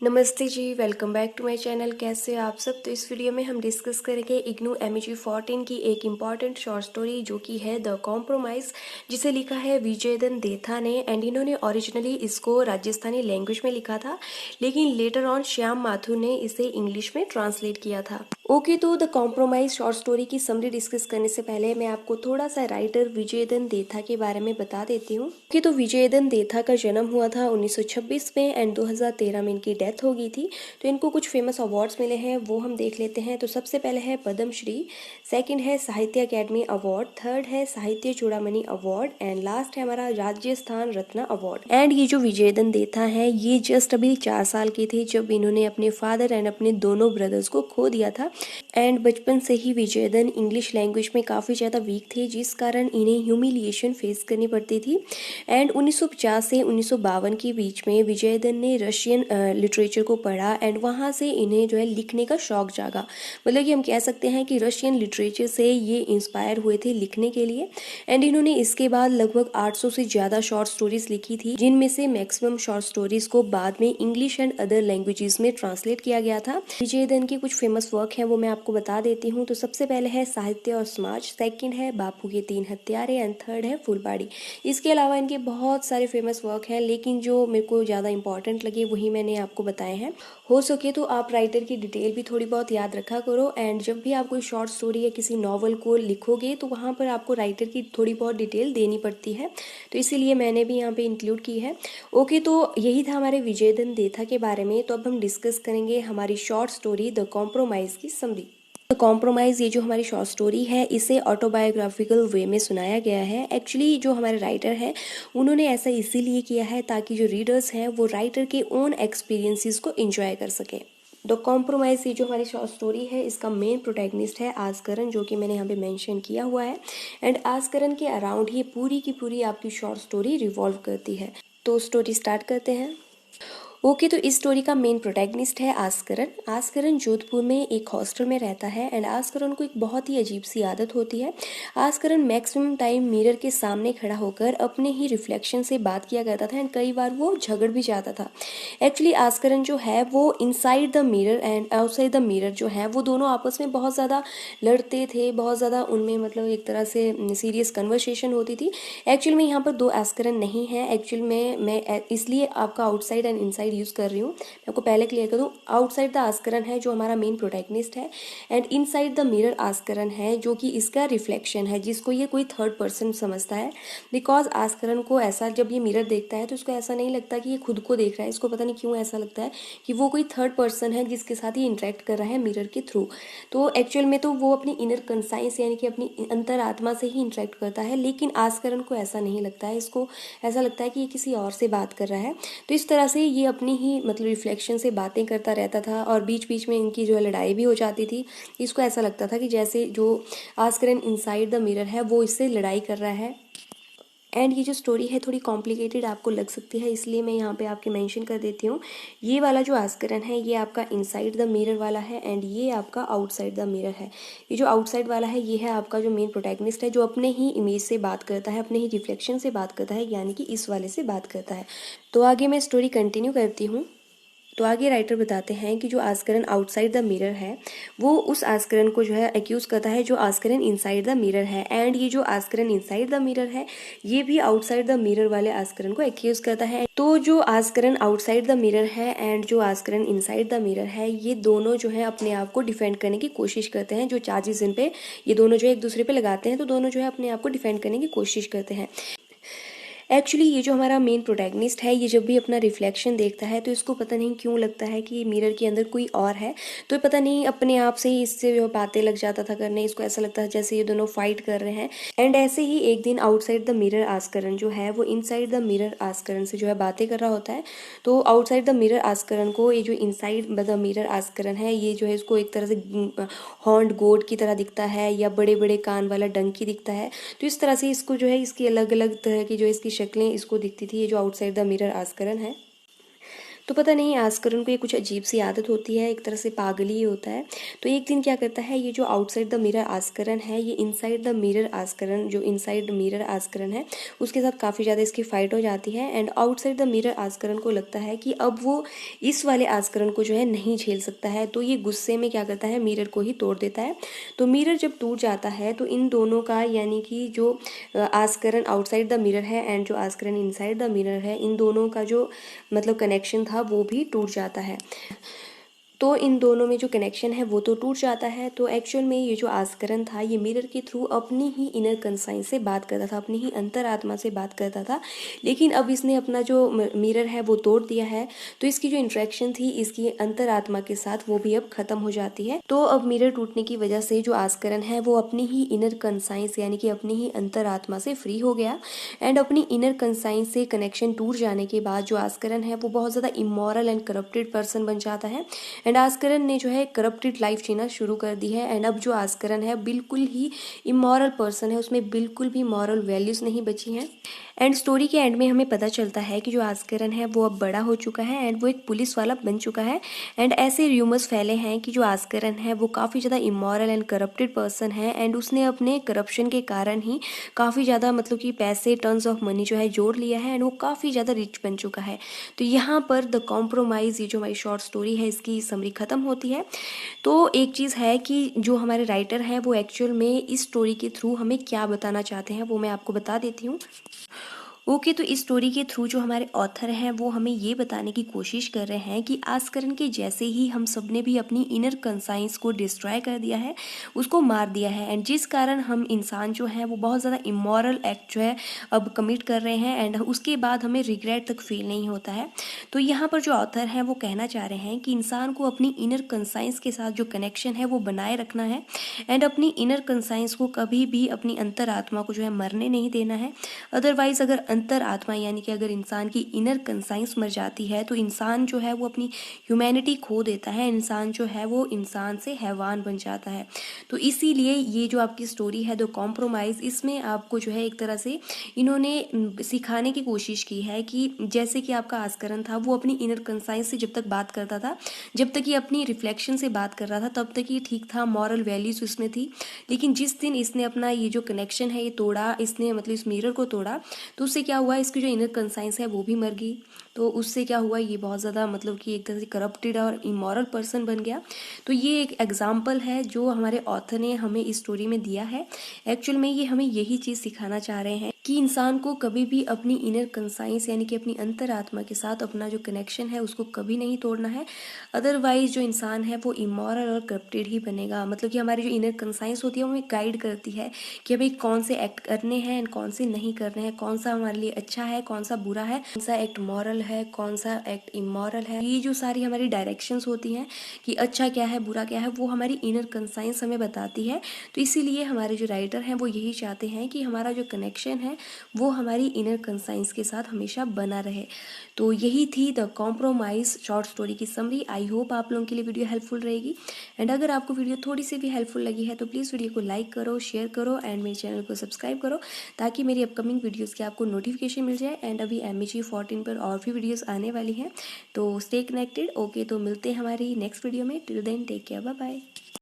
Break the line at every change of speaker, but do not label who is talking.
नमस्ते जी, welcome back to my channel. कैसे हैं आप सब। तो इस वीडियो में हम डिस्कस करेंगे इग्नू MEG 14 की एक इम्पॉर्टेंट शॉर्ट स्टोरी जो कि है द कॉम्प्रोमाइज़, जिसे लिखा है विजयदन देथा ने। एंड इन्होंने ओरिजिनली इसको राजस्थानी लैंग्वेज में लिखा था, लेकिन लेटर ऑन श्याम माथुर ने इसे इंग्लिश में ट्रांसलेट किया था। ओके, तो द कॉम्प्रोमाइज शॉर्ट स्टोरी की समरी डिस्कस करने से पहले मैं आपको थोड़ा सा राइटर विजयदन देथा के बारे में बता देती हूँ। ओके, तो विजयदन देथा का जन्म हुआ था 1926 में एंड 2013 में इनकी डेथ हो गई थी। तो इनको कुछ फेमस अवार्ड्स मिले हैं, वो हम देख लेते हैं। तो सबसे पहले है पद्मश्री, सेकंड है साहित्य अकेडमी अवार्ड, थर्ड है साहित्य चूड़ामणि अवार्ड एंड लास्ट है हमारा राजस्थान रत्न अवार्ड। एंड ये जो विजयदन देथा है ये जस्ट अभी 4 साल के थे जब इन्होंने अपने फादर एंड अपने दोनों ब्रदर्स को खो दिया था। एंड बचपन से ही विजयदन इंग्लिश लैंग्वेज में काफ़ी ज़्यादा वीक थे, जिस कारण इन्हें ह्यूमिलिएशन फेस करनी पड़ती थी। एंड 1950 से 1952 के बीच में विजयदन ने रशियन लिटरेचर को पढ़ा एंड वहाँ से इन्हें जो है लिखने का शौक जागा। मतलब कि हम कह सकते हैं कि रशियन लिटरेचर से ये इंस्पायर हुए थे लिखने के लिए। एंड इन्होंने इसके बाद लगभग 800 से ज़्यादा शॉर्ट स्टोरीज लिखी थी, जिनमें से मैक्सिमम शॉर्ट स्टोरीज को बाद में इंग्लिश एंड अदर लैंग्वेजेस में ट्रांसलेट किया गया था। विजयदन के कुछ फेमस वर्क हैं वो मैं आपको बता देती हूँ। तो सबसे पहले है साहित्य और समाज, सेकंड है बापू के 3 हत्यारे एंड थर्ड है फुलबाड़ी। इसके अलावा इनके बहुत सारे फेमस वर्क हैं, लेकिन जो मेरे को ज़्यादा इंपॉर्टेंट लगे वही मैंने आपको बताए हैं। हो सके तो आप राइटर की डिटेल भी थोड़ी बहुत याद रखा करो। एंड जब भी आप कोई शॉर्ट स्टोरी या किसी नॉवल को लिखोगे तो वहाँ पर आपको राइटर की थोड़ी बहुत डिटेल देनी पड़ती है, तो इसीलिए मैंने भी यहाँ पे इंक्लूड की है। ओके, तो यही था हमारे विजयदन देथा के बारे में। तो अब हम डिस्कस करेंगे हमारी शॉर्ट स्टोरी द कॉम्प्रोमाइज़ की समरी। द कॉम्प्रोमाइज़ ये जो हमारी शॉर्ट स्टोरी है इसे ऑटोबायोग्राफिकल वे में सुनाया गया है। एक्चुअली जो हमारे राइटर हैं उन्होंने ऐसा इसीलिए किया है ताकि जो रीडर्स हैं वो राइटर के ओन एक्सपीरियंसेस को एंजॉय कर सकें। द कॉम्प्रोमाइज़ ये जो हमारी शॉर्ट स्टोरी है इसका मेन प्रोटैगनिस्ट है आस्करन, जो कि मैंने यहाँ पे मेंशन किया हुआ है। एंड आस्करन के अराउंड ही पूरी की पूरी आपकी शॉर्ट स्टोरी रिवॉल्व करती है। तो स्टोरी स्टार्ट करते हैं। ओके, तो इस स्टोरी का मेन प्रोटैगनिस्ट है आस्करन। आस्करन जोधपुर में एक हॉस्टल में रहता है एंड आस्करन को एक बहुत ही अजीब सी आदत होती है। आस्करन मैक्सिमम टाइम मिरर के सामने खड़ा होकर अपने ही रिफ्लेक्शन से बात किया करता था एंड कई बार वो झगड़ भी जाता था। एक्चुअली आस्करन जो है वो inside the mirror and outside the mirror जो है वो दोनों आपस में बहुत ज़्यादा लड़ते थे, बहुत ज़्यादा उनमें मतलब एक तरह से सीरियस कन्वर्सेशन होती थी। एक्चुअल में यहाँ पर 2 आस्करन नहीं है। एक्चुअल में मैं इसलिए आपका आउटसाइड एंड इनसाइड यूज़ कर रही हूँ। मैं आपको पहले क्लियर कर दूँ, आउटसाइड द आस्करन है जो हमारा मेन प्रोटैगनिस्ट है एंड इनसाइड द मिरर आस्करन है जो कि इसका रिफ्लेक्शन है, जिसको ये कोई थर्ड पर्सन समझता है। बिकॉज आस्करन को ऐसा जब ये मिरर देखता है तो उसको ऐसा नहीं लगता कि ये खुद को देख रहा है, इसको पता नहीं क्यों ऐसा लगता है कि वो कोई थर्ड पर्सन है जिसके साथ ये इंटरेक्ट कर रहा है मिरर के थ्रू। तो एक्चुअल में तो वो अपनी इनर कंसाइंस यानी कि अपनी अंतरात्मा से ही इंटरेक्ट करता है, लेकिन आस्करन को ऐसा नहीं लगता है। इसको ऐसा लगता है कि ये किसी और से बात कर रहा है। तो इस तरह से ये अपनी ही मतलब रिफ्लेक्शन से बातें करता रहता था और बीच बीच में इनकी जो लड़ाई भी हो जाती थी। इसको ऐसा लगता था कि जैसे जो आस्करन इनसाइड द मिरर है वो इससे लड़ाई कर रहा है। एंड ये जो स्टोरी है थोड़ी कॉम्प्लिकेटेड आपको लग सकती है, इसलिए मैं यहाँ पे आपके मेंशन कर देती हूँ। ये वाला जो आस्करन है ये आपका इनसाइड द मिरर वाला है एंड ये आपका आउटसाइड द मिरर है। ये जो आउटसाइड वाला है ये है आपका जो मेन प्रोटैगनिस्ट है, जो अपने ही इमेज से बात करता है, अपने ही रिफ्लेक्शन से बात करता है, यानी कि इस वाले से बात करता है। तो आगे मैं स्टोरी कंटिन्यू करती हूँ। तो आगे राइटर बताते हैं कि जो आस्करन आउटसाइड द मिरर है वो उस आस्करन को जो है एक्यूज करता है जो आस्करन इनसाइड द मिरर है। एंड ये जो आस्करन इनसाइड द मिरर है ये भी आउटसाइड द मिरर वाले आस्करन को एक्यूज करता है। तो जो आस्करन आउटसाइड द मिरर है एंड जो आस्करन इनसाइड द मिरर है ये दोनों जो है अपने आप को डिफेंड करने की कोशिश करते हैं। जो चार्जेस इन पे ये दोनों जो एक दूसरे पे लगाते हैं तो दोनों जो है अपने आप को डिफेंड करने की कोशिश करते हैं। एक्चुअली ये जो हमारा मेन प्रोटैगनिस्ट है ये जब भी अपना रिफ्लेक्शन देखता है तो इसको पता नहीं क्यों लगता है कि मिरर के अंदर कोई और है। तो पता नहीं अपने आप से ही इससे जो बातें लग जाता था करने। इसको ऐसा लगता है जैसे ये दोनों फाइट कर रहे हैं। एंड ऐसे ही एक दिन आउटसाइड द मिरर आस्करन जो है वो इनसाइड द मिरर आस्करन से जो है बातें कर रहा होता है। तो आउटसाइड द मिरर आस्करन को ये जो इनसाइड द मिरर आस्करन है ये जो है इसको एक तरह से हॉर्न्ड गोट की तरह दिखता है या बड़े बड़े कान वाला डंकी दिखता है। तो इस तरह से इसको जो है इसकी अलग अलग तरह की जो इसकी शक्लें इसको दिखती थी, ये जो आउटसाइड द मिरर आस्करन है। तो पता नहीं आस्करन को ये कुछ अजीब सी आदत होती है, एक तरह से पागल ही होता है। तो एक दिन क्या करता है, ये जो आउटसाइड द मिरर आस्करन है, ये इनसाइड द मिरर आस्करन, जो इनसाइड मिरर आस्करन है उसके साथ काफ़ी ज़्यादा इसकी फाइट हो जाती है। एंड आउटसाइड द मिरर आस्करन को लगता है कि अब वो इस वाले आस्करन को जो है नहीं झेल सकता है, तो ये गुस्से में क्या करता है, मिरर को ही तोड़ देता है। तो मिरर जब टूट जाता है तो इन दोनों का, यानी कि जो आस्करन आउटसाइड द मिरर है एंड जो आस्करन इनसाइड द मिरर है, इन दोनों का जो मतलब कनेक्शन था वो भी टूट जाता है। तो इन दोनों में जो कनेक्शन है वो तो टूट जाता है। तो एक्चुअल में ये जो आस्करन था ये मिरर के थ्रू अपनी ही इनर कंसाइंस से बात करता था, अपनी ही अंतरात्मा से बात करता था। लेकिन अब इसने अपना जो मिरर है वो तोड़ दिया है, तो इसकी जो इंटरेक्शन थी इसकी अंतरात्मा के साथ वो भी अब खत्म हो जाती है। तो अब मिरर टूटने की वजह से जो आस्करन है वो अपनी ही इनर कंसाइंस यानी कि अपनी ही अंतरात्मा से फ्री हो गया। एंड अपनी इनर कंसाइंस से कनेक्शन टूट जाने के बाद जो आस्करन है वो बहुत ज़्यादा इमोरल एंड करप्टेड पर्सन बन जाता है। एंड आस्करन ने जो है करप्टेड लाइफ जीना शुरू कर दी है। एंड अब जो आस्करन है बिल्कुल ही इमोरल पर्सन है, उसमें बिल्कुल भी मॉरल वैल्यूज़ नहीं बची हैं। एंड स्टोरी के एंड में हमें पता चलता है कि जो आस्करन है वो अब बड़ा हो चुका है एंड वो एक पुलिस वाला बन चुका है। एंड ऐसे र्यूमर्स फैले हैं कि जो आस्करन है वो काफ़ी ज़्यादा इमोरल एंड करप्टेड पर्सन है एंड उसने अपने करप्शन के कारण ही काफ़ी ज़्यादा मतलब कि पैसे, टन्स ऑफ मनी जो है जोड़ लिया है एंड वो काफ़ी ज़्यादा रिच बन चुका है। तो यहाँ पर द कॉम्प्रोमाइज़, ये जो हमारी शॉर्ट स्टोरी है इसकी समरी ख़त्म होती है। तो एक चीज़ है कि जो हमारे राइटर हैं वो एक्चुअल में इस स्टोरी के थ्रू हमें क्या बताना चाहते हैं वो मैं आपको बता देती हूँ। ओके, तो इस स्टोरी के थ्रू जो हमारे ऑथर हैं वो हमें ये बताने की कोशिश कर रहे हैं कि आस्करन के जैसे ही हम सब ने भी अपनी इनर कंसाइंस को डिस्ट्रॉय कर दिया है, उसको मार दिया है। एंड जिस कारण हम इंसान जो हैं वो बहुत ज़्यादा इमोरल एक्ट जो है अब कमिट कर रहे हैं एंड उसके बाद हमें रिग्रेट तक फील नहीं होता है। तो यहाँ पर जो ऑथर हैं वो कहना चाह रहे हैं कि इंसान को अपनी इनर कंसाइंस के साथ जो कनेक्शन है वो बनाए रखना है एंड अपनी इनर कंसाइंस को कभी भी अपनी अंतरात्मा को जो है मरने नहीं देना है। अदरवाइज अगर अंतरात्मा यानी कि अगर इंसान की इनर कंसाइंस मर जाती है तो इंसान जो है वो अपनी ह्यूमैनिटी खो देता है, इंसान जो है वो इंसान से हैवान बन जाता है। तो इसीलिए ये जो आपकी स्टोरी है द कॉम्प्रोमाइज़, इसमें आपको जो है एक तरह से इन्होंने सिखाने की कोशिश की है कि जैसे कि आपका आस्करन था वो अपनी इनर कंसाइंस से जब तक बात करता था, जब तक ये अपनी रिफ्लेक्शन से बात कर रहा था तब तक ये ठीक था, मॉरल वैल्यूज इसमें थी। लेकिन जिस दिन इसने अपना ये जो कनेक्शन है ये तोड़ा, इसने मतलब इस मिरर को तोड़ा, तो उससे क्या हुआ, इसकी जो इनर कंसाइंस है वो भी मर गई। तो उससे क्या हुआ, ये बहुत ज़्यादा मतलब कि एक तरह से करप्टेड और इमोरल पर्सन बन गया। तो ये एक एग्जाम्पल है जो हमारे ऑथर ने हमें इस स्टोरी में दिया है। एक्चुअल में ये हमें यही चीज़ सिखाना चाह रहे हैं कि इंसान को कभी भी अपनी इनर कंसाइंस यानी कि अपनी अंतरात्मा के साथ अपना जो कनेक्शन है उसको कभी नहीं तोड़ना है। अदरवाइज जो इंसान है वो इमोरल और करप्टेड ही बनेगा। मतलब कि हमारी जो इनर कंसाइंस होती है वो हमें गाइड करती है कि भाई कौन से एक्ट करने हैं एंड कौन से नहीं करने हैं, कौन सा हमारे लिए अच्छा है, कौन सा बुरा है, कौन सा एक्ट मॉरल है, कौन सा एक्ट इमोरल है। ये जो सारी हमारी डायरेक्शंस होती हैं कि अच्छा क्या है, बुरा क्या है, वो हमारी इनर कंसाइंस हमें बताती है। तो इसीलिए हमारे जो राइटर हैं वो यही चाहते हैं कि हमारा जो कनेक्शन है वो हमारी इनर कंसाइंस के साथ हमेशा बना रहे। तो यही थी द कॉम्प्रोमाइज़ शॉर्ट स्टोरी की समरी। आई होप आप लोगों के लिए वीडियो हेल्पफुल रहेगी। एंड अगर आपको वीडियो थोड़ी सी भी हेल्पफुल लगी है तो प्लीज़ वीडियो को लाइक करो, शेयर करो एंड मेरे चैनल को सब्सक्राइब करो ताकि मेरी अपकमिंग वीडियोस की आपको नोटिफिकेशन मिल जाए। एंड अभी MEG 14 पर और भी वीडियोस आने वाली हैं, तो स्टे कनेक्टेड। ओके, तो मिलते हैं हमारी नेक्स्ट वीडियो में। Till then take care, bye bye.